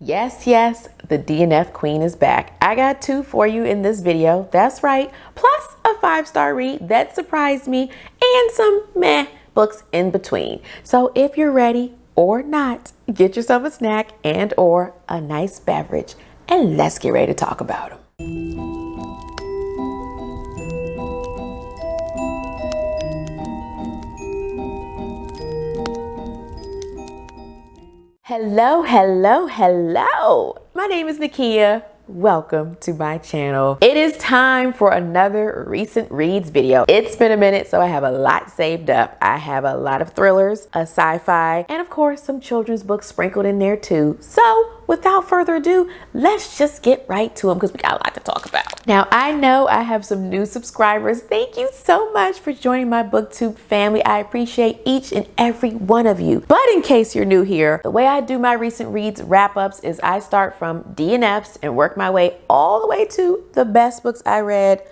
Yes, yes, the DNF queen is back. I got 2 for you in this video. That's right. Plus a 5-star read that surprised me and some meh books in between. So if you're ready or not, get yourself a snack and or a nice beverage and let's get ready to talk about them. Hello, hello, hello. My name is Nakia. Welcome to my channel. It is time for another recent reads video. It's been a minute, so I have a lot saved up. I have a lot of thrillers, a sci-fi, and of course some children's books sprinkled in there too. So without further ado, let's just get right to them because we got a lot to talk about. Now, I know I have some new subscribers. Thank you so much for joining my BookTube family. I appreciate each and every one of you. But in case you're new here, the way I do my recent reads wrap-ups is I start from DNFs and work my way all the way to the best books I read,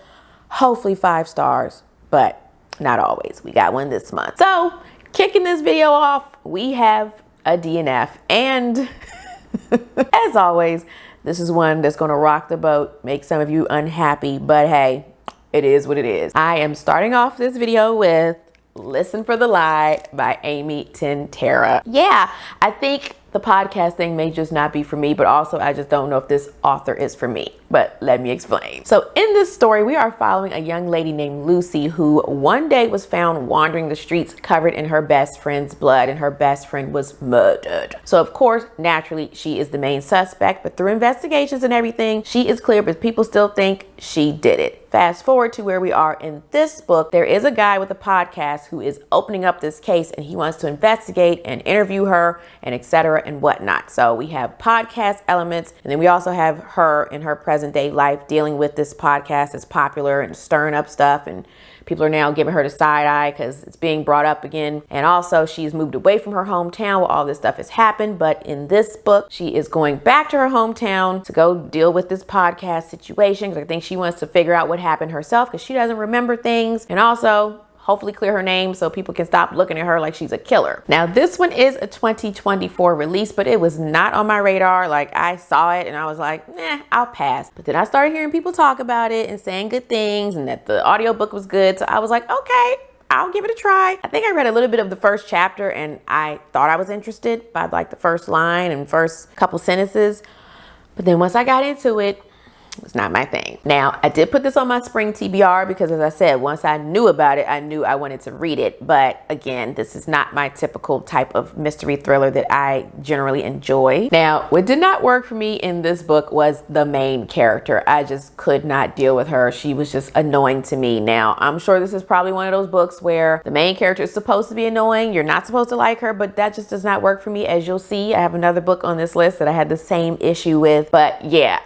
hopefully 5 stars, but not always. We got one this month. So kicking this video off, we have a DNF, and as always, this is one that's going to rock the boat, make some of you unhappy, but hey, it is what it is. I am starting off this video with Listen for the Lie by Amy Tintera. Yeah, I think the podcast thing may just not be for me, but also I just don't know if this author is for me. But let me explain. So in this story, we are following a young lady named Lucy who one day was found wandering the streets covered in her best friend's blood, and her best friend was murdered. So of course, naturally, she is the main suspect, but through investigations and everything, she is clear, but people still think she did it. Fast forward to where we are in this book. There is a guy with a podcast who is opening up this case, and he wants to investigate and interview her and etc. and whatnot. So we have podcast elements, and then we also have her in her present day life dealing with this podcast that's popular and stirring up stuff, and people are now giving her the side eye because it's being brought up again. And also she's moved away from her hometown where all this stuff has happened. But in this book, she is going back to her hometown to go deal with this podcast situation because I think she wants to figure out what happened herself because she doesn't remember things, and also hopefully clear her name so people can stop looking at her like she's a killer. Now, this one is a 2024 release, but it was not on my radar. Like, I saw it and I was like, nah, I'll pass. But then I started hearing people talk about it and saying good things and that the audiobook was good. So I was like, okay, I'll give it a try. I think I read a little bit of the first chapter and I thought I was interested by like the first line and first couple sentences. But then once I got into it, it's not my thing. Now, I did put this on my spring TBR because, as I said, once I knew about it, I knew I wanted to read it. But again, this is not my typical type of mystery thriller that I generally enjoy. Now, what did not work for me in this book was the main character. I just could not deal with her. She was just annoying to me. Now, I'm sure this is probably one of those books where the main character is supposed to be annoying. You're not supposed to like her, but that just does not work for me. As you'll see, I have another book on this list that I had the same issue with. But yeah,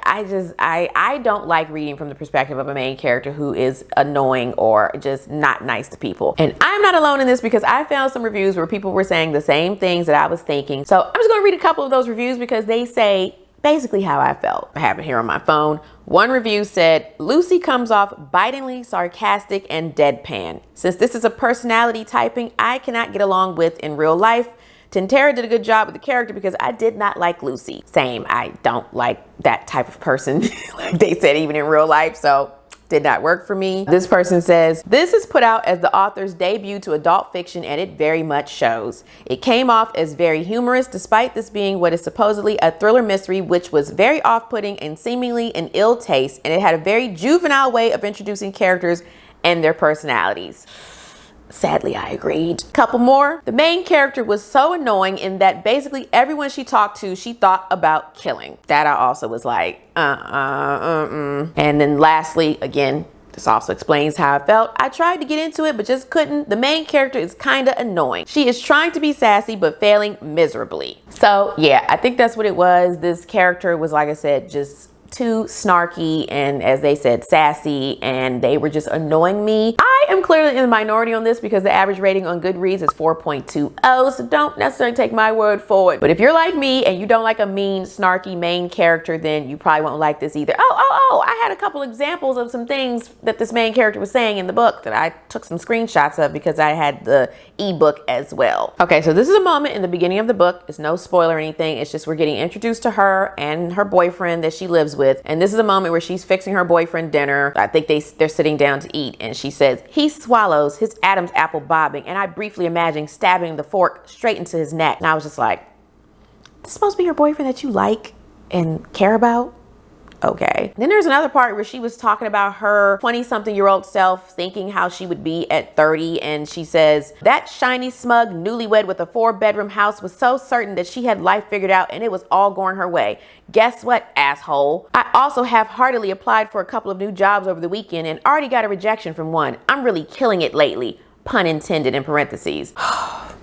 I don't like reading from the perspective of a main character who is annoying or just not nice to people. And I'm not alone in this because I found some reviews where people were saying the same things that I was thinking. So I'm just going to read a couple of those reviews because they say basically how I felt. I have it here on my phone. One review said, Lucy comes off bitingly sarcastic and deadpan. Since this is a personality typing I cannot get along with in real life, Tintera did a good job with the character because I did not like Lucy. Same, I don't like that type of person, like they said, even in real life, so did not work for me. This person says, this is put out as the author's debut to adult fiction and it very much shows. It came off as very humorous despite this being what is supposedly a thriller mystery, which was very off-putting and seemingly in ill taste, and it had a very juvenile way of introducing characters and their personalities. Sadly, I agreed. Couple more. The main character was so annoying in that basically everyone she talked to, she thought about killing. That I also was like, And then lastly, again, this also explains how I felt. I tried to get into it, but just couldn't. The main character is kind of annoying. She is trying to be sassy, but failing miserably. So yeah, I think that's what it was. This character was, like I said, just too snarky and, as they said, sassy, and they were just annoying me. I am clearly in the minority on this because the average rating on Goodreads is 4.20, so don't necessarily take my word for it. But if you're like me and you don't like a mean, snarky main character, then you probably won't like this either. Oh, oh, I had a couple examples of some things that this main character was saying in the book that I took some screenshots of because I had the ebook as well. Okay, so this is a moment in the beginning of the book. It's no spoiler or anything. It's just we're getting introduced to her and her boyfriend that she lives with. And this is a moment where she's fixing her boyfriend dinner. I think they're sitting down to eat. And she says, he swallows, his Adam's apple bobbing. And I briefly imagine stabbing the fork straight into his neck. And I was just like, this is supposed to be your boyfriend that you like and care about? Okay. Then there's another part where she was talking about her 20-something-year-old self thinking how she would be at 30. And she says, that shiny, smug newlywed with a 4-bedroom house was so certain that she had life figured out and it was all going her way. Guess what, asshole? I also have heartily applied for a couple of new jobs over the weekend and already got a rejection from one. I'm really killing it lately. Pun intended in parentheses. Was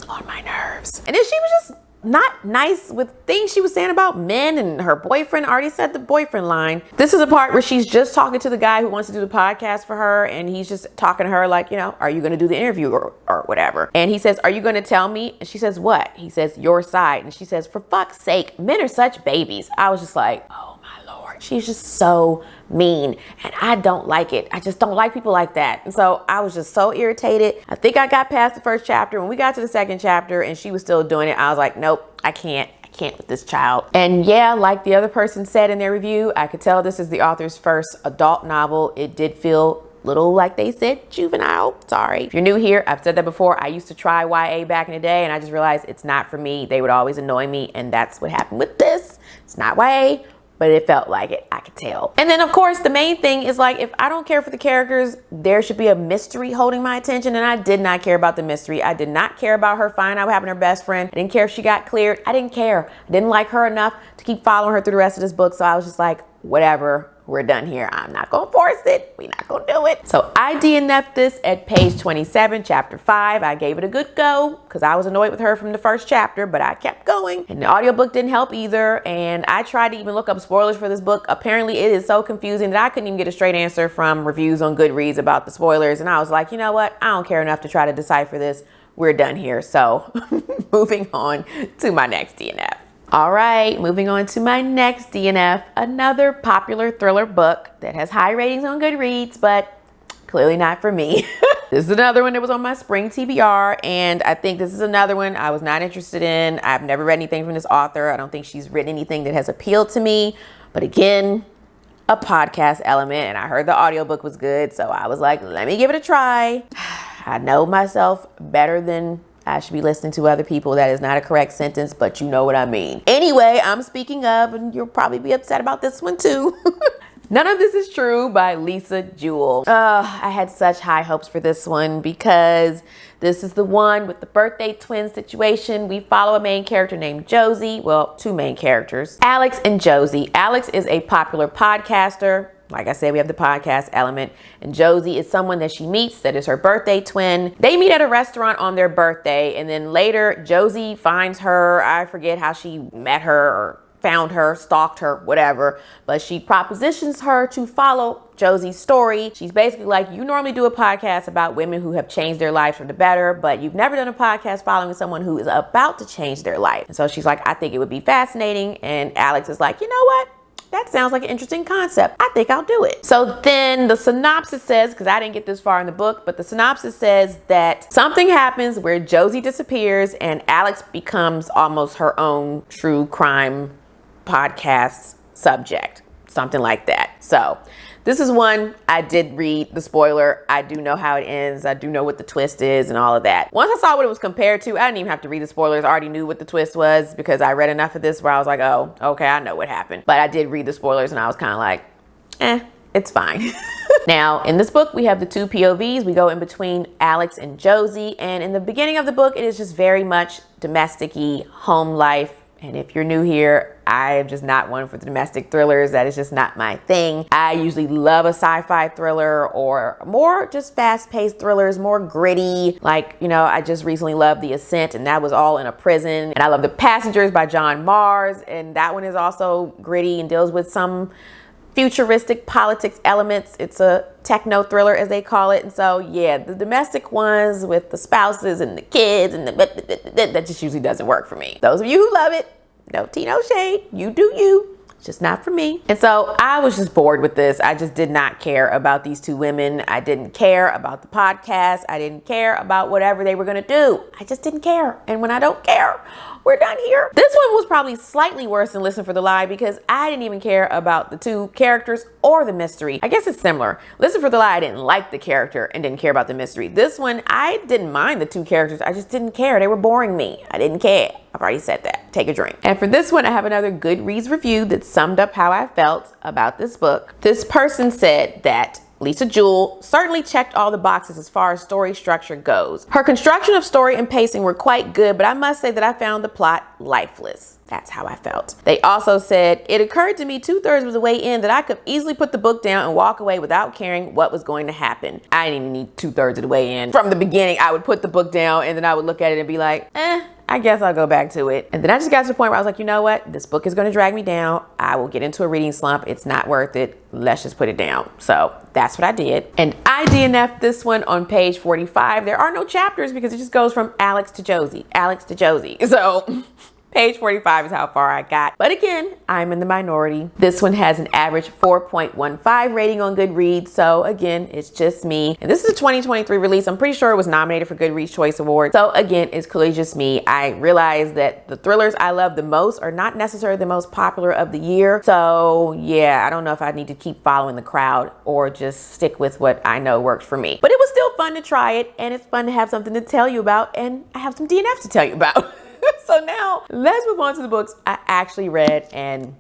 on my nerves. And then she was just not nice with things she was saying about men, and her boyfriend already said the boyfriend line. This is a part where she's just talking to the guy who wants to do the podcast for her, and he's just talking to her like, you know, are you going to do the interview or whatever? And he says, are you going to tell me? And she says, what? He says, your side. And she says, for fuck's sake, men are such babies. I was just like, oh my Lord, she's just so mean, and I don't like it. I just don't like people like that. And so I was just so irritated. I think I got past the first chapter. When we got to the second chapter and she was still doing it, I was like, nope, I can't with this child. And yeah, like the other person said in their review, I could tell this is the author's first adult novel. It did feel little, like they said, juvenile. Sorry. If you're new here, I've said that before. I used to try YA back in the day and I just realized it's not for me. They would always annoy me, and that's what happened with this. It's not YA, but it felt like it, I could tell. And then of course, the main thing is like, if I don't care for the characters, there should be a mystery holding my attention. And I did not care about the mystery. I did not care about her finding out what happened to her best friend. I didn't care if she got cleared. I didn't care. I didn't like her enough to keep following her through the rest of this book. So I was just like, whatever, we're done here. I'm not gonna force it. We're not gonna do it. So I DNF'd this at page 27, chapter 5. I gave it a good go because I was annoyed with her from the first chapter, but I kept going. And the audiobook didn't help either. And I tried to even look up spoilers for this book. Apparently it is so confusing that I couldn't even get a straight answer from reviews on Goodreads about the spoilers. And I was like, you know what? I don't care enough to try to decipher this. We're done here. So moving on to my next DNF. All right, moving on to my next DNF, another popular thriller book that has high ratings on Goodreads, but clearly not for me. This is another one that was on my spring TBR, and I think this is another one I was not interested in. I've never read anything from this author. I don't think she's written anything that has appealed to me, but again, a podcast element, and I heard the audiobook was good, so I was like, let me give it a try. I know myself better than I should be listening to other people. That is not a correct sentence, but you know what I mean. Anyway, I'm speaking of, and you'll probably be upset about this one too. None of This Is True by Lisa Jewell. I had such high hopes for this one because this is the one with the birthday twin situation. We follow a main character named Josie. Well, two main characters, Alex and Josie. Alex is a popular podcaster. Like I said, we have the podcast element, and Josie is someone that she meets that is her birthday twin. They meet at a restaurant on their birthday, and then later Josie finds her. I forget how she met her or found her, stalked her, whatever, but she propositions her to follow Josie's story. She's basically like, you normally do a podcast about women who have changed their lives for the better, but you've never done a podcast following someone who is about to change their life. And so she's like, I think it would be fascinating. And Alex is like, you know what? That sounds like an interesting concept. I think I'll do it. So then the synopsis says, because I didn't get this far in the book, but the synopsis says that something happens where Josie disappears and Alex becomes almost her own true crime podcast subject, something like that. So this is one I did read the spoiler. I do know how it ends. I do know what the twist is and all of that. Once I saw what it was compared to, I didn't even have to read the spoilers. I already knew what the twist was because I read enough of this where I was like, oh, okay, I know what happened. But I did read the spoilers and I was kind of like, it's fine. Now, in this book, we have the two POVs. We go in between Alex and Josie. And in the beginning of the book, it is just very much domestic-y, home life. And if you're new here, I am just not one for the domestic thrillers. That is just not my thing. I usually love a sci-fi thriller or more just fast-paced thrillers, more gritty. Like, you know, I just recently loved The Ascent, and that was all in a prison. And I love The Passengers by John Mars, and that one is also gritty and deals with some futuristic politics elements. It's a techno thriller, as they call it. And so, yeah, the domestic ones with the spouses and the kids and that just usually doesn't work for me. Those of you who love it, no tea, no shade. You do you. just not for me. And so I was just bored with this. I just did not care about these two women. I didn't care about the podcast. I didn't care about whatever they were gonna do. I just didn't care. And when I don't care, we're done here. This one was probably slightly worse than Listen for the Lie because I didn't even care about the two characters or the mystery. I guess it's similar. Listen for the Lie, I didn't like the character and didn't care about the mystery. This one, I didn't mind the two characters. I just didn't care. They were boring me. I didn't care. I've already said that. Take a drink. And for this one, I have another Goodreads review that summed up how I felt about this book. This person said that Lisa Jewell certainly checked all the boxes as far as story structure goes. Her construction of story and pacing were quite good, but I must say that I found the plot lifeless. That's how I felt. They also said, it occurred to me 2/3 of the way in that I could easily put the book down and walk away without caring what was going to happen. I didn't even need 2/3 of the way in. From the beginning, I would put the book down and then I would look at it and be like, I guess I'll go back to it. And then I just got to the point where I was like, you know what? This book is going to drag me down. I will get into a reading slump. It's not worth it. Let's just put it down. So that's what I did. And I DNF'd this one on page 45. There are no chapters because it just goes from Alex to Josie, Alex to Josie. So page 45 is how far I got. But again, I'm in the minority. This one has an average 4.15 rating on Goodreads. So again, it's just me. And this is a 2023 release. I'm pretty sure it was nominated for Goodreads Choice Award. So again, it's clearly just me. I realize that the thrillers I love the most are not necessarily the most popular of the year. So yeah, I don't know if I need to keep following the crowd or just stick with what I know works for me. But it was still fun to try it. And it's fun to have something to tell you about. And I have some DNFs to tell you about. So now let's move on to the books I actually read and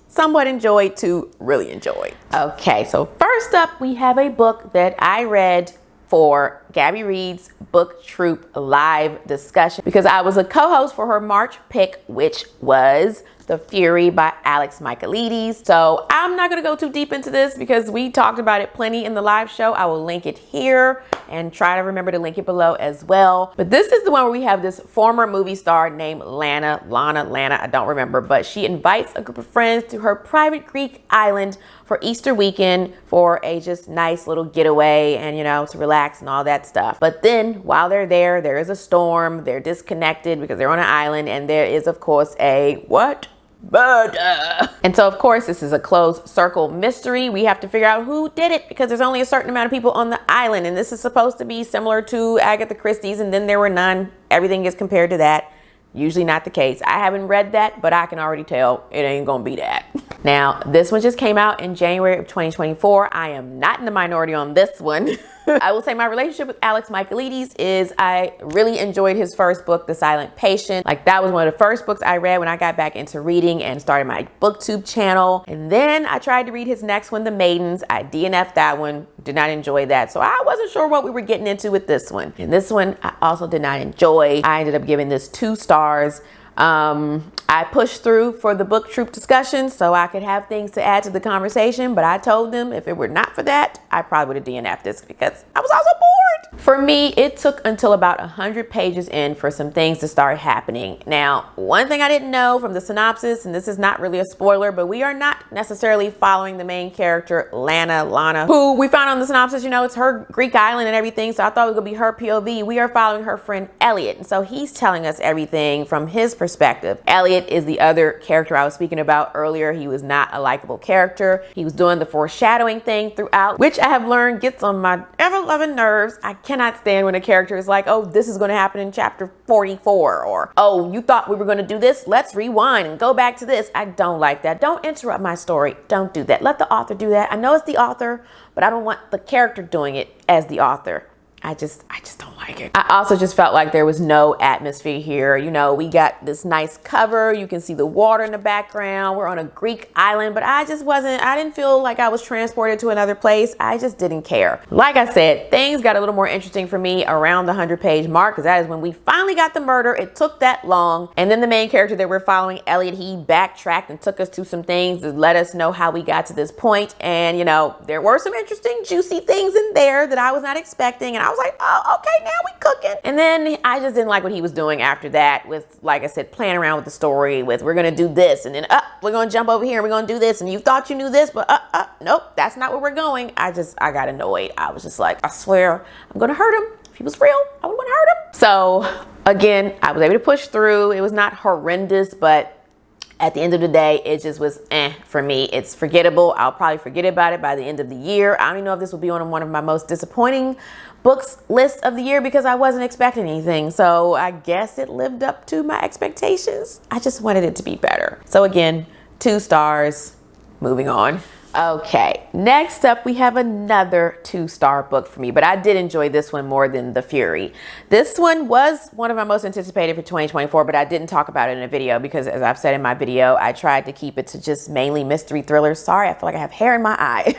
somewhat enjoyed to really enjoyed. Okay, so first up we have a book that I read for Gabby Reed's Book Troop live discussion because I was a co-host for her March pick, which was The Fury by Alex Michaelides. So I'm not gonna go too deep into this because we talked about it plenty in the live show. I will link it here and try to remember to link it below as well. But this is the one where we have this former movie star named Lana, I don't remember, but she invites a group of friends to her private Greek island for Easter weekend for a just nice little getaway and, you know, to relax and all that stuff. But then while they're there, there is a storm. They're disconnected because they're on an island and there is, of course, a what? Murder. And so, of course, this is a closed circle mystery. We have to figure out who did it because there's only a certain amount of people on the island. And this is supposed to be similar to Agatha Christie's and then there were none. Everything is compared to that. Usually not the case. I haven't read that, but I can already tell it ain't gonna be that. Now, this one just came out in January of 2024. I am not in the minority on this one. I will say my relationship with Alex Michaelides is I really enjoyed his first book, The Silent Patient. Like that was one of the first books I read when I got back into reading and started my booktube channel. And then I tried to read his next one, The Maidens. I DNF'd that one, did not enjoy that. So I wasn't sure what we were getting into with this one. And this one I also did not enjoy. I ended up giving this 2 stars. I pushed through for the book troop discussion so I could have things to add to the conversation, but I told them if it were not for that, I probably would have DNF'd this because I was also bored. For me, it took until about 100 pages in for some things to start happening. Now, one thing I didn't know from the synopsis, and this is not really a spoiler, but we are not necessarily following the main character, Lana, who we found on the synopsis, you know, it's her Greek island and everything, so I thought it was gonna be her POV. We are following her friend, Elliot, and so he's telling us everything from his perspective. Elliot is the other character I was speaking about earlier. He was not a likable character. He was doing the foreshadowing thing throughout, which I have learned gets on my ever-loving nerves. I cannot stand when a character is like, oh, this is going to happen in chapter 44, or, oh, you thought we were going to do this? Let's rewind and go back to this. I don't like that. Don't interrupt my story. Don't do that. Let the author do that. I know it's the author, but I don't want the character doing it as the author. I just don't like it. I also just felt like there was no atmosphere here. You know, we got this nice cover. You can see the water in the background. We're on a Greek island, but I didn't feel like I was transported to another place. I just didn't care. Like I said, things got a little more interesting for me around the 100-page mark because that is when we finally got the murder. It took that long. And then the main character that we're following, Elliot, he backtracked and took us to some things to let us know how we got to this point. And, you know, there were some interesting, juicy things in there that I was not expecting. And I was like, oh, okay, now we cooking. And then I just didn't like what he was doing after that with, like I said, playing around with the story with we're gonna do this and then we're gonna jump over here and we're gonna do this and you thought you knew this, but nope, that's not where we're going. I got annoyed. I was just like, I swear I'm gonna hurt him. If he was real, I would want to hurt him. So again, I was able to push through. It was not horrendous, but at the end of the day, it just was for me. It's forgettable. I'll probably forget about it by the end of the year. I don't even know if this will be on one of my most disappointing books list of the year because I wasn't expecting anything. So I guess it lived up to my expectations. I just wanted it to be better. So again, 2 stars. Moving on. Okay, next up we have another 2-star book for me, but I did enjoy this one more than The Fury. This one was one of my most anticipated for 2024, but I didn't talk about it in a video because, as I've said in my video, I tried to keep it to just mainly mystery thrillers. Sorry, I feel like I have hair in my eye.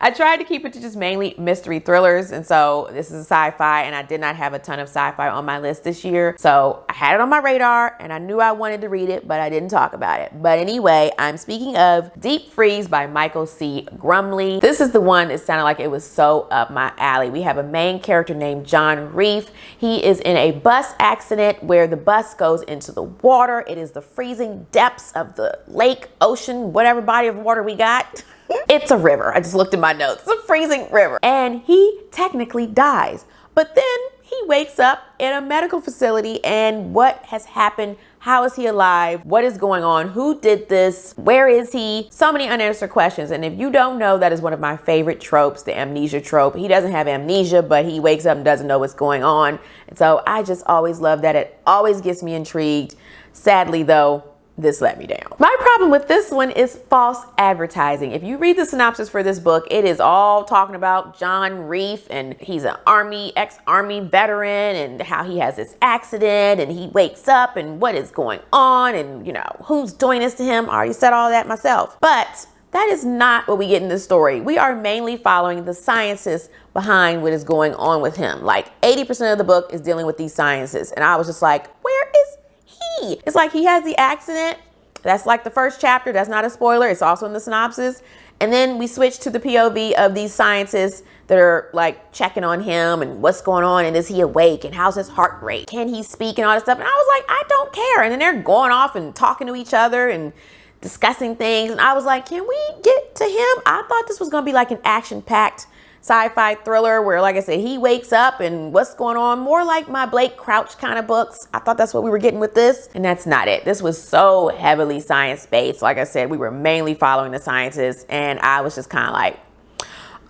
I tried to keep it to just mainly mystery thrillers, and so this is a sci-fi, and I did not have a ton of sci-fi on my list this year, so I had it on my radar, and I knew I wanted to read it, but I didn't talk about it. But anyway, I'm speaking of Deep Freeze by Michael C. Grumley. This is the one that sounded like it was so up my alley. We have a main character named John Reef. He is in a bus accident where the bus goes into the water. It is the freezing depths of the lake, ocean, whatever body of water we got. It's a river. I just looked at my notes. It's a freezing river. And he technically dies. But then he wakes up in a medical facility, and what has happened? How is he alive? What is going on? Who did this? Where is he? So many unanswered questions. And if you don't know, that is one of my favorite tropes, the amnesia trope. He doesn't have amnesia, but he wakes up and doesn't know what's going on. And so I just always love that. It always gets me intrigued. Sadly, though, this let me down. My problem with this one is false advertising. If you read the synopsis for this book, it is all talking about John Reef, and he's an ex-army veteran, and how he has this accident and he wakes up and what is going on and, you know, who's doing this to him. I already said all that myself. But that is not what we get in this story. We are mainly following the sciences behind what is going on with him. Like 80% of the book is dealing with these sciences. And I was just like, where is he? It's like he has the accident. That's like the first chapter. That's not a spoiler. It's also in the synopsis. And then we switch to the POV of these scientists that are like checking on him and what's going on, and is he awake, and how's his heart rate? Can he speak, and all this stuff. And I was like, I don't care. And then they're going off and talking to each other and discussing things. And I was like, can we get to him? I thought this was going to be like an action-packed sci-fi thriller where, like I said, he wakes up and what's going on, more like my Blake Crouch kind of books. I thought that's what we were getting with this, and that's not it. This was so heavily science-based. Like I said, we were mainly following the scientists, and I was just kind of like,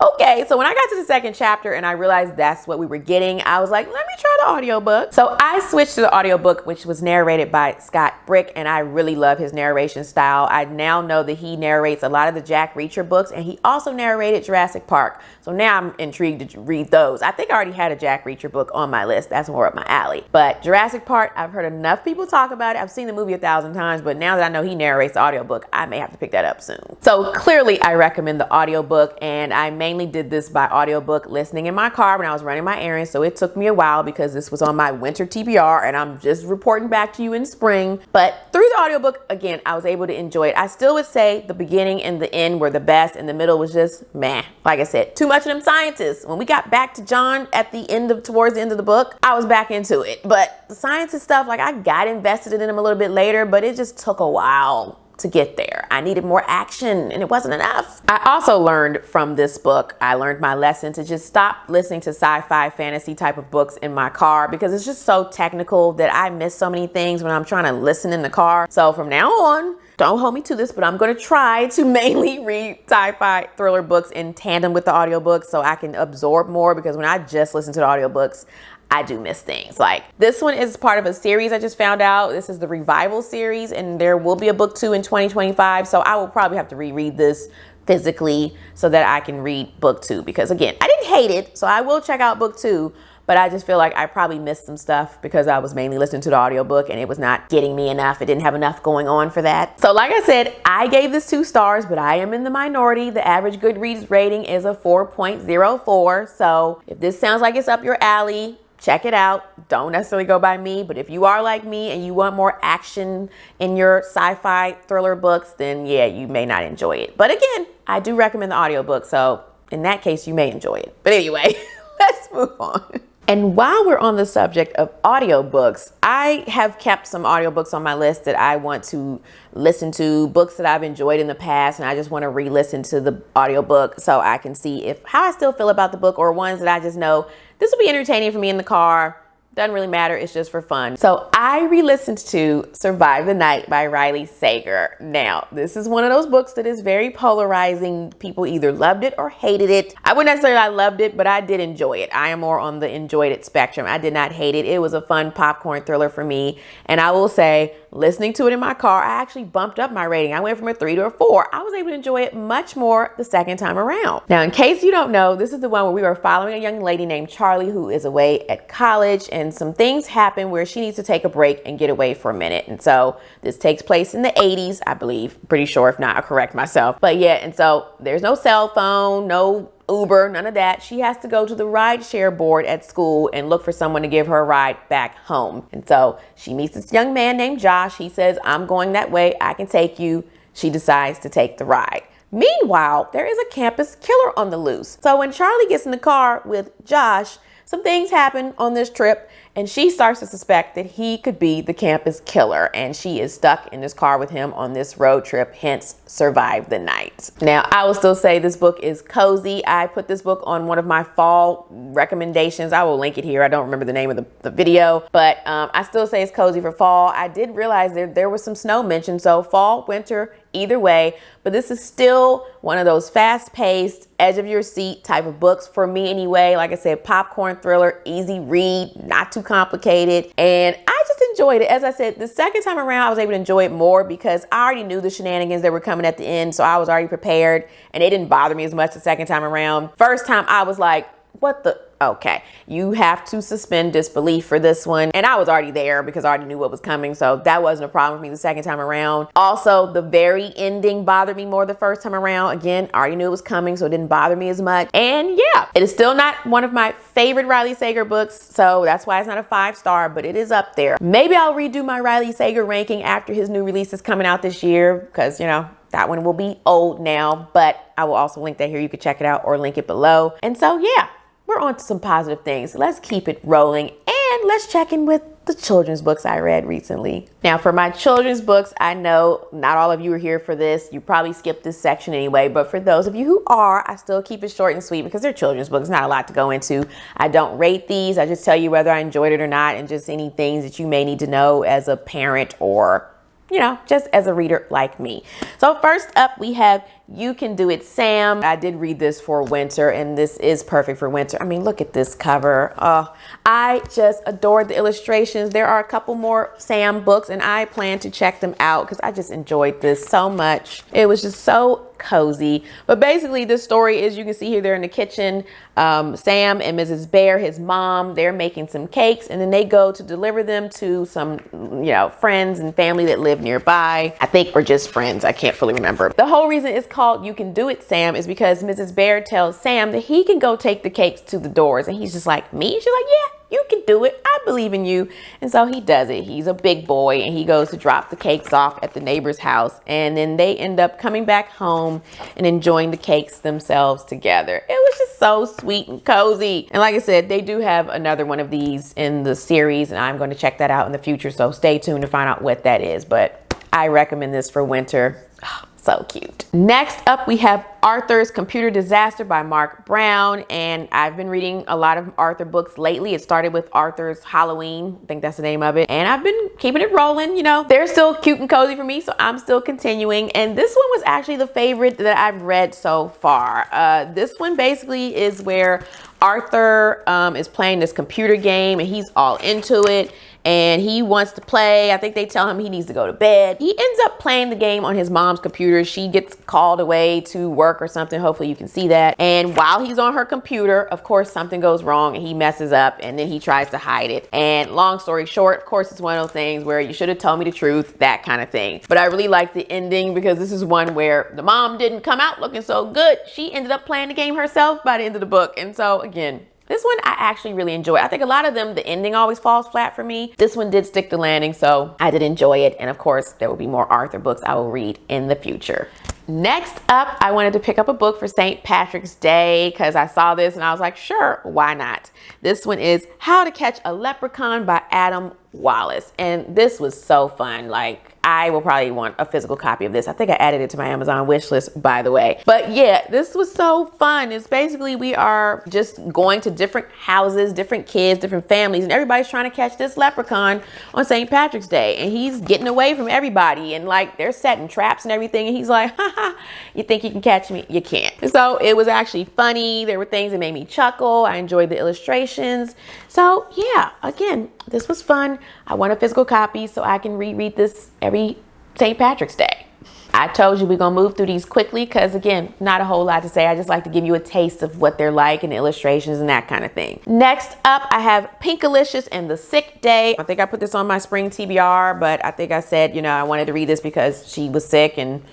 okay. So when I got to the second chapter and I realized that's what we were getting, I was like, let me try the audiobook. So I switched to the audiobook, which was narrated by Scott Brick, and I really love his narration style. I now know that he narrates a lot of the Jack Reacher books, and he also narrated Jurassic Park. So now I'm intrigued to read those. I think I already had a Jack Reacher book on my list. That's more up my alley. But Jurassic Park, I've heard enough people talk about it. I've seen the movie 1,000 times, but now that I know he narrates the audiobook, I may have to pick that up soon. So clearly I recommend the audiobook, and I mainly did this by audiobook listening in my car when I was running my errands. So it took me a while because this was on my winter TBR, and I'm just reporting back to you in spring. But through the audiobook, again, I was able to enjoy it. I still would say the beginning and the end were the best, and the middle was just meh. Like I said, too much of them scientists. When we got back to John at the end of, towards the end of the book, I was back into it. But the scientist stuff, like I got invested in him a little bit later, but it just took a while to get there. I needed more action, and it wasn't enough. I also learned from this book, I learned my lesson to just stop listening to sci-fi fantasy type of books in my car, because it's just so technical that I miss so many things when I'm trying to listen in the car. So from now on, don't hold me to this, but I'm going to try to mainly read sci-fi thriller books in tandem with the audiobooks so I can absorb more, because when I just listen to the audiobooks, I do miss things. Like this one is part of a series I just found out. This is the Revival series, and there will be a book 2 in 2025. So I will probably have to reread this physically so that I can read book 2, because again, I didn't hate it. So I will check out book 2, but I just feel like I probably missed some stuff because I was mainly listening to the audiobook and it was not getting me enough. It didn't have enough going on for that. So like I said, I gave this 2 stars, but I am in the minority. The average Goodreads rating is a 4.04. So if this sounds like it's up your alley, check it out. Don't necessarily go by me, but if you are like me and you want more action in your sci-fi thriller books, then yeah, you may not enjoy it. But again, I do recommend the audiobook, so in that case, you may enjoy it. But anyway, let's move on. And while we're on the subject of audiobooks, I have kept some audiobooks on my list that I want to listen to, books that I've enjoyed in the past, and I just want to re-listen to the audiobook so I can see how I still feel about the book, or ones that I just know this will be entertaining for me in the car. Doesn't really matter. It's just for fun. So I re-listened to Survive the Night by Riley Sager. Now, this is one of those books that is very polarizing. People either loved it or hated it. I wouldn't necessarily I loved it, but I did enjoy it. I am more on the enjoyed it spectrum. I did not hate it. It was a fun popcorn thriller for me. And I will say, listening to it in my car, I actually bumped up my rating. I went from a 3 to a 4. I was able to enjoy it much more the second time around. Now, in case you don't know, this is the one where we were following a young lady named Charlie who is away at college, and some things happen where she needs to take a break and get away for a minute. And so this takes place in the 80s, I believe. Pretty sure, if not, I'll correct myself. But yeah, and so there's no cell phone, no Uber, none of that. She has to go to the rideshare board at school and look for someone to give her a ride back home. And so she meets this young man named Josh. He says, I'm going that way. I can take you. She decides to take the ride. Meanwhile, there is a campus killer on the loose. So when Charlie gets in the car with Josh, some things happen on this trip, and she starts to suspect that he could be the campus killer, and she is stuck in this car with him on this road trip, hence Survive the Night. Now, I will still say this book is cozy. I put this book on one of my fall recommendations. I will link it here. I don't remember the name of the video, but I still say it's cozy for fall. I did realize there was some snow mentioned, so fall, winter, either way, but this is still one of those fast-paced, edge-of-your-seat type of books for me anyway. Like I said, popcorn thriller, easy read, not too complicated, and I just enjoyed it. As I said, the second time around, I was able to enjoy it more because I already knew the shenanigans that were coming at the end, so I was already prepared, and it didn't bother me as much the second time around. First time, I was like, what the? Okay, you have to suspend disbelief for this one. And I was already there because I already knew what was coming. So that wasn't a problem for me the second time around. Also, the very ending bothered me more the first time around. Again, I already knew it was coming, so it didn't bother me as much. And yeah, it is still not one of my favorite Riley Sager books. So that's why it's not a 5-star, but it is up there. Maybe I'll redo my Riley Sager ranking after his new release is coming out this year because, you know, that one will be old now, but I will also link that here. You can check it out or link it below. And so, yeah. We're on to some positive things. Let's keep it rolling and let's check in with the children's books I read recently. Now, for my children's books, I know not all of you are here for this. You probably skipped this section anyway, but for those of you who are, I still keep it short and sweet because they're children's books. Not a lot to go into. I don't rate these. I just tell you whether I enjoyed it or not and just any things that you may need to know as a parent or, you know, just as a reader like me. So first up, we have You Can Do It, Sam. I did read this for winter, and this is perfect for winter. I mean, look at this cover. Oh, I just adored the illustrations. There are a couple more Sam books, and I plan to check them out because I just enjoyed this so much. It was just so cozy. But basically, the story is, you can see here, they're in the kitchen. Sam and Mrs. Bear, his mom, they're making some cakes, and then they go to deliver them to some, you know, friends and family that live nearby. I think we're just friends. I can't fully remember. The whole reason it's called You Can Do It, Sam is because Mrs. Bear tells Sam that he can go take the cakes to the doors, and he's just like, me? She's like, yeah. You can do it. I believe in you. And so he does it. He's a big boy and he goes to drop the cakes off at the neighbor's house. And then they end up coming back home and enjoying the cakes themselves together. It was just so sweet and cozy. And like I said, they do have another one of these in the series, and I'm going to check that out in the future. So stay tuned to find out what that is. But I recommend this for winter. Oh, so cute. Next up, we have Arthur's Computer Disaster by Mark Brown. And I've been reading a lot of Arthur books lately. It started with Arthur's Halloween. I think that's the name of it. And I've been keeping it rolling. You know, they're still cute and cozy for me, so I'm still continuing. And this one was actually the favorite that I've read so far. This one basically is where Arthur is playing this computer game and he's all into it. And he wants to play. I think they tell him he needs to go to bed. He ends up playing the game on his mom's computer. She gets called away to work or something. Hopefully you can see that. And while he's on her computer, of course, something goes wrong and he messes up and then he tries to hide it. And long story short, of course, it's one of those things where you should have told me the truth, that kind of thing. But I really like the ending because this is one where the mom didn't come out looking so good. She ended up playing the game herself by the end of the book. And so again, this one I actually really enjoy. I think a lot of them, the ending always falls flat for me. This one did stick the landing, so I did enjoy it. And of course, there will be more Arthur books I will read in the future. Next up, I wanted to pick up a book for St. Patrick's Day because I saw this and I was like, sure, why not? This one is How to Catch a Leprechaun by Adam Wallace. And this was so fun. Like, I will probably want a physical copy of this. I think I added it to my Amazon wish list, by the way. But yeah, this was so fun. It's basically we are just going to different houses, different kids, different families, and everybody's trying to catch this leprechaun on St. Patrick's Day. And he's getting away from everybody, and like they're setting traps and everything. And he's like, haha, you think you can catch me? You can't. So it was actually funny. There were things that made me chuckle. I enjoyed the illustrations. So yeah, again, this was fun. I want a physical copy so I can reread this every St. Patrick's Day. I told you we're gonna move through these quickly because again, not a whole lot to say. I just like to give you a taste of what they're like and the illustrations and that kind of thing. Next up, I have Pinkalicious and the Sick Day. I think I put this on my spring TBR, but I think I said, you know, I wanted to read this because she was sick and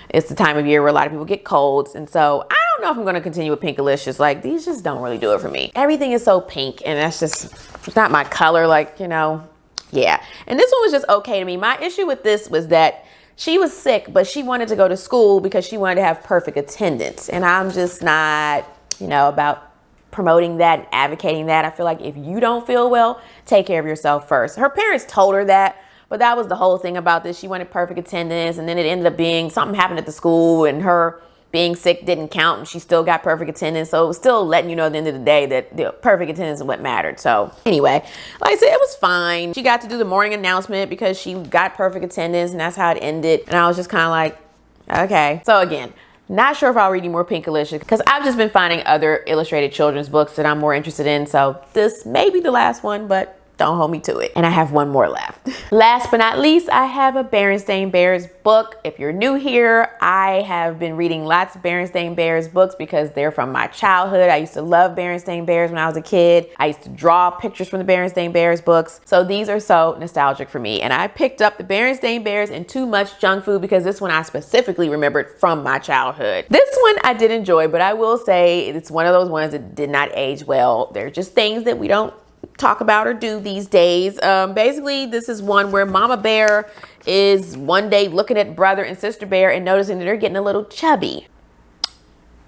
it's the time of year where a lot of people get colds. And so I don't know if I'm gonna continue with Pinkalicious. Like, these just don't really do it for me. Everything is so pink and that's just, it's not my color, like, you know. Yeah, and this one was just okay to me. My issue with this was that she was sick, but she wanted to go to school because she wanted to have perfect attendance. And I'm just not, you know, about promoting that and advocating that. I feel like if you don't feel well, take care of yourself first. Her parents told her that, but that was the whole thing about this. She wanted perfect attendance, and then it ended up being something happened at the school and her being sick didn't count and she still got perfect attendance. So it was still letting you know at the end of the day that the perfect attendance is what mattered. So anyway, like I said, it was fine. She got to do the morning announcement because she got perfect attendance and that's how it ended. And I was just kind of like, okay. So again, not sure if I'll read any more Pinkalicious because I've just been finding other illustrated children's books that I'm more interested in. So this may be the last one, but don't hold me to it. And I have one more left. Last but not least, I have a Berenstain Bears book. If you're new here, I have been reading lots of Berenstain Bears books because they're from my childhood. I used to love Berenstain Bears when I was a kid. I used to draw pictures from the Berenstain Bears books. So these are so nostalgic for me. And I picked up the Berenstain Bears and Too Much Junk Food because this one I specifically remembered from my childhood. This one I did enjoy, but I will say it's one of those ones that did not age well. They're just things that we don't talk about or do these days. Basically, this is one where Mama Bear is one day looking at Brother and Sister Bear and noticing that they're getting a little chubby.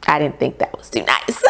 I didn't think that was too nice.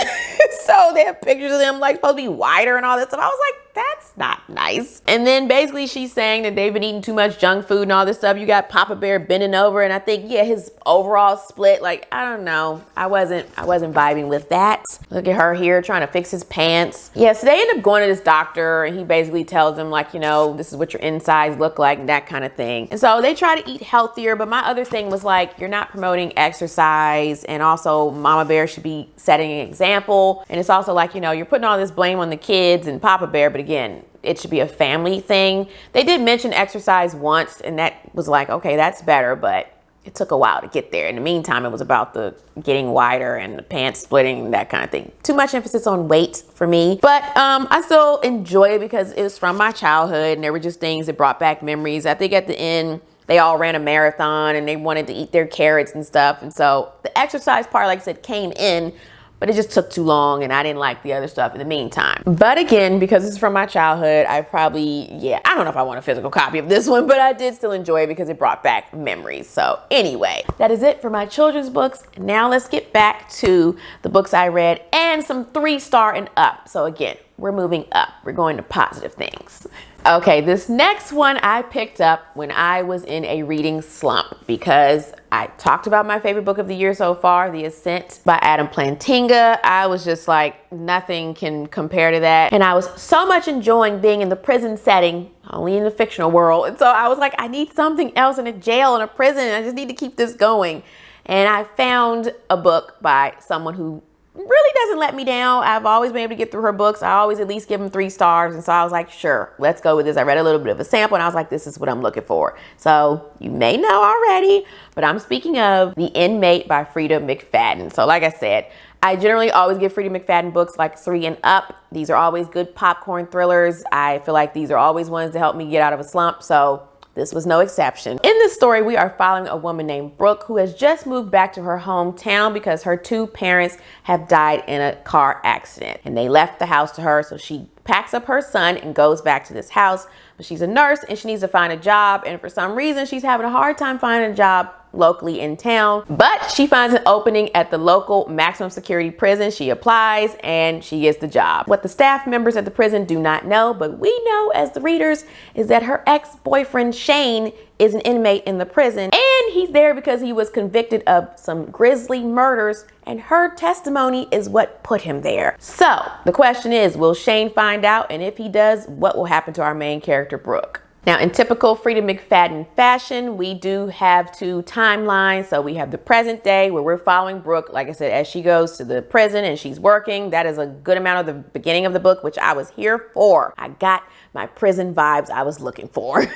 So they have pictures of them like supposed to be wider and all this stuff. I was like, that's not nice. And then basically she's saying that they've been eating too much junk food and all this stuff. You got Papa Bear bending over, and I think, yeah, his overall split, like, I don't know. I wasn't vibing with that. Look at her here trying to fix his pants. Yeah, so they end up going to this doctor and he basically tells them like, you know, this is what your insides look like and that kind of thing. And so they try to eat healthier, but my other thing was like, you're not promoting exercise, and also Mama Bear should be setting an example. And it's also like, you know, you're putting all this blame on the kids and Papa Bear, but again, it should be a family thing. They did mention exercise once, and that was like, okay, that's better, but it took a while to get there. In the meantime, it was about the getting wider and the pants splitting, that kind of thing. Too much emphasis on weight for me, but I still enjoy it because it was from my childhood and there were just things that brought back memories. I think at the end, they all ran a marathon and they wanted to eat their carrots and stuff. And so the exercise part, like I said, came in, but it just took too long and I didn't like the other stuff in the meantime. But again, because it's from my childhood, I probably, yeah, I don't know if I want a physical copy of this one, but I did still enjoy it because it brought back memories. So anyway, that is it for my children's books. Now let's get back to the books I read and some 3-star and up. So again, we're moving up. We're going to positive things. Okay, this next one I picked up when I was in a reading slump because I talked about my favorite book of the year so far, The Ascent by Adam Plantinga. I was just like, nothing can compare to that. And I was so much enjoying being in the prison setting, only in the fictional world. And so I was like, I need something else in a jail, in a prison. I just need to keep this going. And I found a book by someone who really doesn't let me down. I've always been able to get through her books. I always at least give them 3 stars. And so I was like, sure, let's go with this. I read a little bit of a sample and I was like, this is what I'm looking for. So you may know already, but I'm speaking of The Inmate by Frida McFadden. So like I said, I generally always give Frida McFadden books like 3 and up. These are always good popcorn thrillers. I feel like these are always ones to help me get out of a slump. So this was no exception. In this story, we are following a woman named Brooke who has just moved back to her hometown because her 2 parents have died in a car accident and they left the house to her. So she packs up her son and goes back to this house, but she's a nurse and she needs to find a job. And for some reason, she's having a hard time finding a job locally in town, but she finds an opening at the local maximum security prison. She applies and she gets the job. What the staff members at the prison do not know, but we know as the readers, is that her ex-boyfriend Shane is an inmate in the prison, and he's there because he was convicted of some grisly murders, and her testimony is what put him there. So the question is, will Shane find out? And if he does, what will happen to our main character, Brooke? Now, in typical Freida McFadden fashion, we do have two timelines. So we have the present day where we're following Brooke, like I said, as she goes to the prison and she's working. That is a good amount of the beginning of the book, which I was here for. I got my prison vibes I was looking for.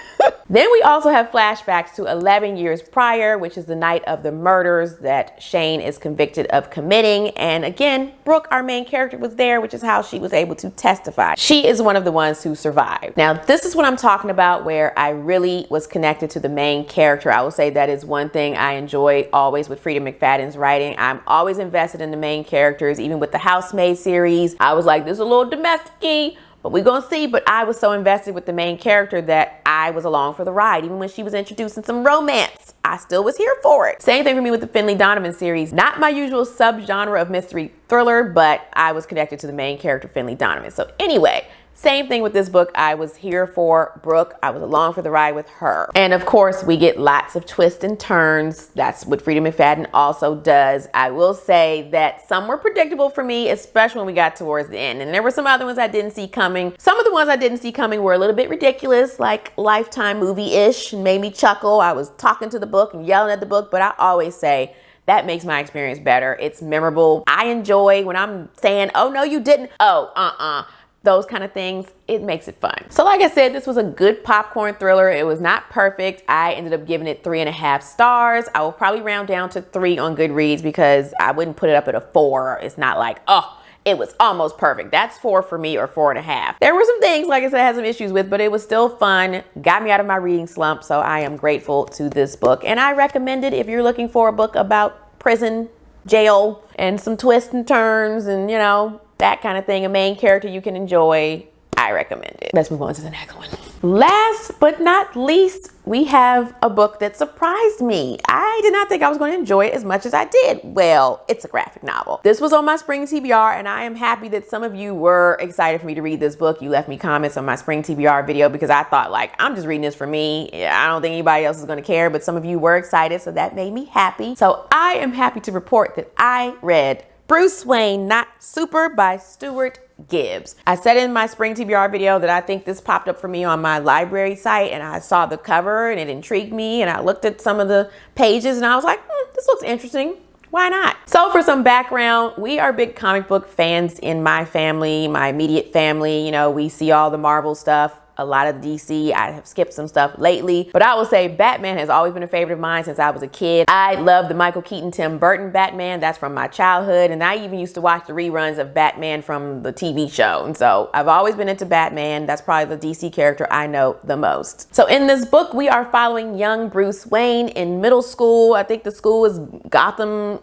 Then we also have flashbacks to 11 years prior, which is the night of the murders that Shane is convicted of committing. And again, Brooke, our main character, was there, which is how she was able to testify. She is one of the ones who survived. Now, this is what I'm talking about, where I really was connected to the main character. I will say that is one thing I enjoy always with Freida McFadden's writing. I'm always invested in the main characters. Even with the Housemaid series, I was like, this is a little domestic-y, but we're gonna see. But I was so invested with the main character that I was along for the ride. Even when she was introducing some romance, I still was here for it. Same thing for me with the Finley Donovan series. Not my usual subgenre of mystery thriller, but I was connected to the main character, Finley Donovan. So anyway, same thing with this book. I was here for Brooke. I was along for the ride with her. And of course, we get lots of twists and turns. That's what Freida McFadden also does. I will say that some were predictable for me, especially when we got towards the end. And there were some other ones I didn't see coming. Some of the ones I didn't see coming were a little bit ridiculous, like Lifetime movie-ish, and made me chuckle. I was talking to the book and yelling at the book, but I always say, that makes my experience better. It's memorable. I enjoy when I'm saying, oh, no, you didn't. Oh, those kind of things, it makes it fun. So like I said, this was a good popcorn thriller. It was not perfect. I ended up giving it 3.5 stars. I will probably round down to 3 on Goodreads because I wouldn't put it up at a 4. It's not like, oh, it was almost perfect. That's 4 for me, or 4.5. There were some things, like I said, I had some issues with, but it was still fun. Got me out of my reading slump. So I am grateful to this book. And I recommend it if you're looking for a book about prison, jail, and some twists and turns and, you know, that kind of thing, a main character you can enjoy. I recommend it. Let's move on to the next one. Last but not least, we have a book that surprised me. I did not think I was going to enjoy it as much as I did. Well, it's a graphic novel. This was on my spring TBR, and I am happy that some of you were excited for me to read this book. You left me comments on my spring TBR video because I thought, like, I'm just reading this for me. I don't think anybody else is going to care, but some of you were excited, so that made me happy. So I am happy to report that I read Bruce Wayne Not Super by Stuart Gibbs. I said in my spring TBR video that I think this popped up for me on my library site, and I saw the cover and it intrigued me, and I looked at some of the pages and I was like, this looks interesting. Why not? So for some background, we are big comic book fans in my family, my immediate family. You know, we see all the Marvel stuff, a lot of DC. I have skipped some stuff lately, but I will say Batman has always been a favorite of mine since I was a kid. I love the Michael Keaton, Tim Burton Batman. That's from my childhood. And I even used to watch the reruns of Batman from the TV show. And so I've always been into Batman. That's probably the DC character I know the most. So in this book, we are following young Bruce Wayne in middle school. I think the school is Gotham.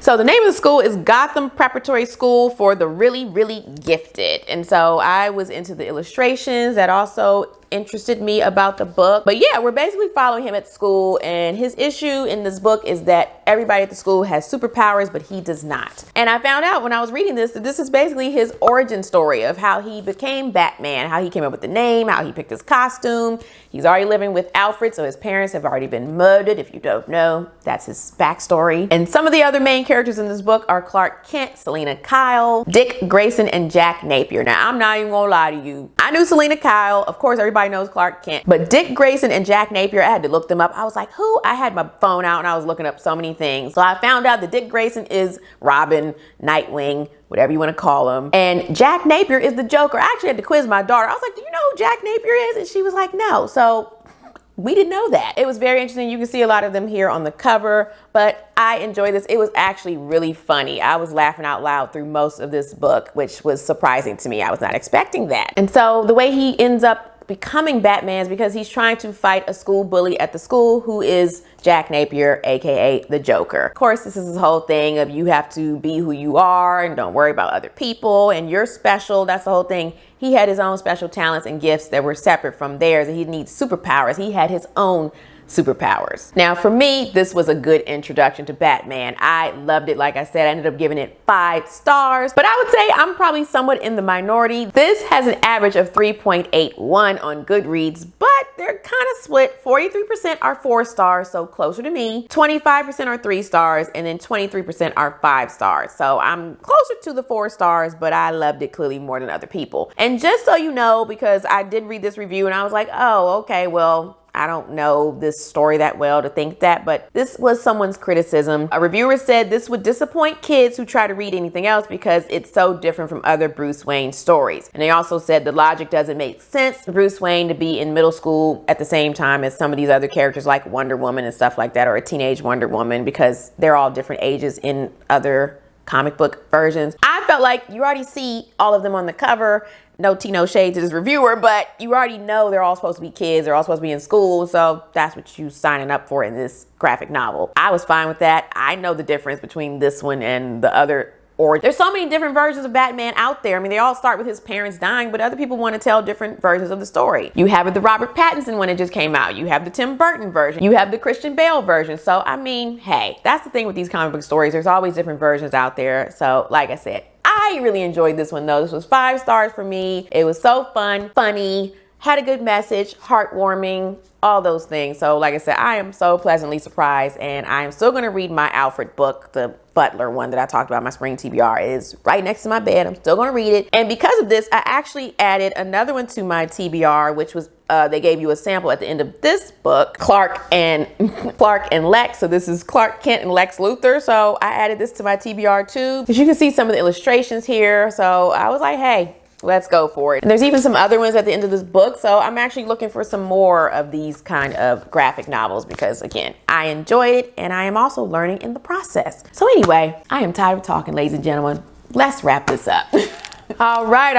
So the name of the school is Gotham Preparatory School for the Really, Really Gifted. And so I was into the illustrations that also interested me about the book. But yeah, we're basically following him at school, and his issue in this book is that everybody at the school has superpowers, but he does not. And I found out when I was reading this that this is basically his origin story of how he became Batman, how he came up with the name, how he picked his costume. He's already living with Alfred, so his parents have already been murdered. If you don't know, that's his backstory. And some of the other main characters in this book are Clark Kent, Selena Kyle, Dick Grayson, and Jack Napier. Now, I'm not even gonna lie to you. I knew Selena Kyle. Of course, everybody knows Clark Kent. But Dick Grayson and Jack Napier, I had to look them up. I was like, who? I had my phone out and I was looking up so many things. So I found out that Dick Grayson is Robin, Nightwing, whatever you want to call him. And Jack Napier is the Joker. I actually had to quiz my daughter. I was like, do you know who Jack Napier is? And she was like, no. So we didn't know that. It was very interesting. You can see a lot of them here on the cover, but I enjoyed this. It was actually really funny. I was laughing out loud through most of this book, which was surprising to me. I was not expecting that. And so the way he ends up becoming Batman is because he's trying to fight a school bully at the school who is Jack Napier, aka the Joker. Of course, this is this whole thing of you have to be who you are and don't worry about other people and you're special. That's the whole thing. He had his own special talents and gifts that were separate from theirs, and he needs superpowers. He had his own superpowers. Now for me, this was a good introduction to Batman. I loved it. Like I said, I ended up giving it 5 stars, but I would say I'm probably somewhat in the minority. This has an average of 3.81 on Goodreads, but they're kind of split. 43% are 4 stars, so closer to me. 25% are 3 stars, and then 23% are 5 stars. So I'm closer to the 4 stars, but I loved it clearly more than other people. And just so you know, because I did read this review and I was like, oh, okay, well, I don't know this story that well to think that, but this was someone's criticism. A reviewer said this would disappoint kids who try to read anything else because it's so different from other Bruce Wayne stories. And they also said the logic doesn't make sense for Bruce Wayne to be in middle school at the same time as some of these other characters like Wonder Woman and stuff like that, or a teenage Wonder Woman, because they're all different ages in other comic book versions. I felt like you already see all of them on the cover. No tea, no shade to this reviewer, but you already know they're all supposed to be kids. They're all supposed to be in school. So that's what you signing up for in this graphic novel. I was fine with that. I know the difference between this one and the other. Or there's so many different versions of Batman out there. I mean, they all start with his parents dying, but other people want to tell different versions of the story. You have the Robert Pattinson one that just came out. You have the Tim Burton version. You have the Christian Bale version. So, I mean, hey, that's the thing with these comic book stories. There's always different versions out there. So, like I said, I really enjoyed this one though. This was 5 stars for me. It was so fun, funny, had a good message, heartwarming, all those things. So like I said, I am so pleasantly surprised, and I am still going to read my Alfred book, the Butler one that I talked about, my spring TBR, is right next to my bed. I'm still going to read it. And because of this, I actually added another one to my TBR, which was they gave you a sample at the end of this book, Clark and Lex. So this is Clark Kent and Lex Luthor. So I added this to my TBR too, because you can see some of the illustrations here. So I was like, hey, let's go for it. And there's even some other ones at the end of this book. So I'm actually looking for some more of these kind of graphic novels because, again, I enjoy it and I am also learning in the process. So anyway, I am tired of talking, ladies and gentlemen. Let's wrap this up. All right.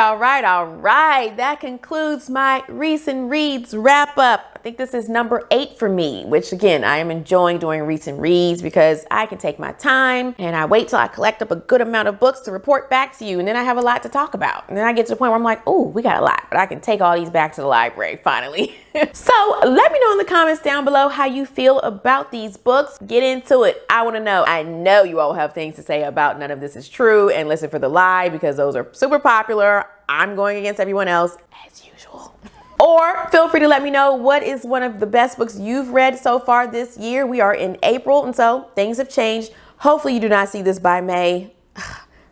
That concludes my recent reads wrap up. I think this is number 8 for me, which again, I am enjoying doing recent reads because I can take my time and I wait till I collect up a good amount of books to report back to you. And then I have a lot to talk about. And then I get to the point where I'm like, oh, we got a lot, but I can take all these back to the library finally. So let me know in the comments down below how you feel about these books. Get into it. I want to know. I know you all have things to say about None of This Is True and Listen for the Lie, because those are super popular. I'm going against everyone else as usual. Or feel free to let me know what is one of the best books you've read so far this year. We are in April, and so things have changed. Hopefully you do not see this by May.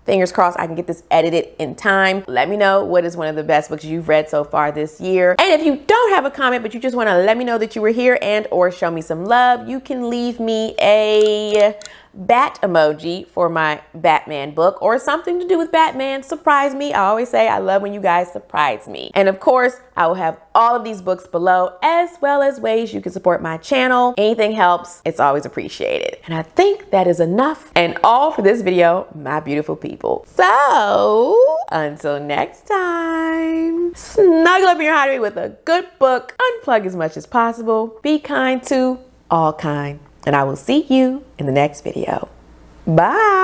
Fingers crossed I can get this edited in time. Let me know what is one of the best books you've read so far this year. And if you don't have a comment, but you just want to let me know that you were here and or show me some love, you can leave me a bat emoji for my Batman book or something to do with Batman. Surprise me. I always say I love when you guys surprise me. And of course, I will have all of these books below, as well as ways you can support my channel. Anything helps. It's always appreciated. And I think that is enough and all for this video, my beautiful people. So until next time, snuggle up in your hideaway with a good book, unplug as much as possible, be kind to all kind. And I will see you in the next video. Bye.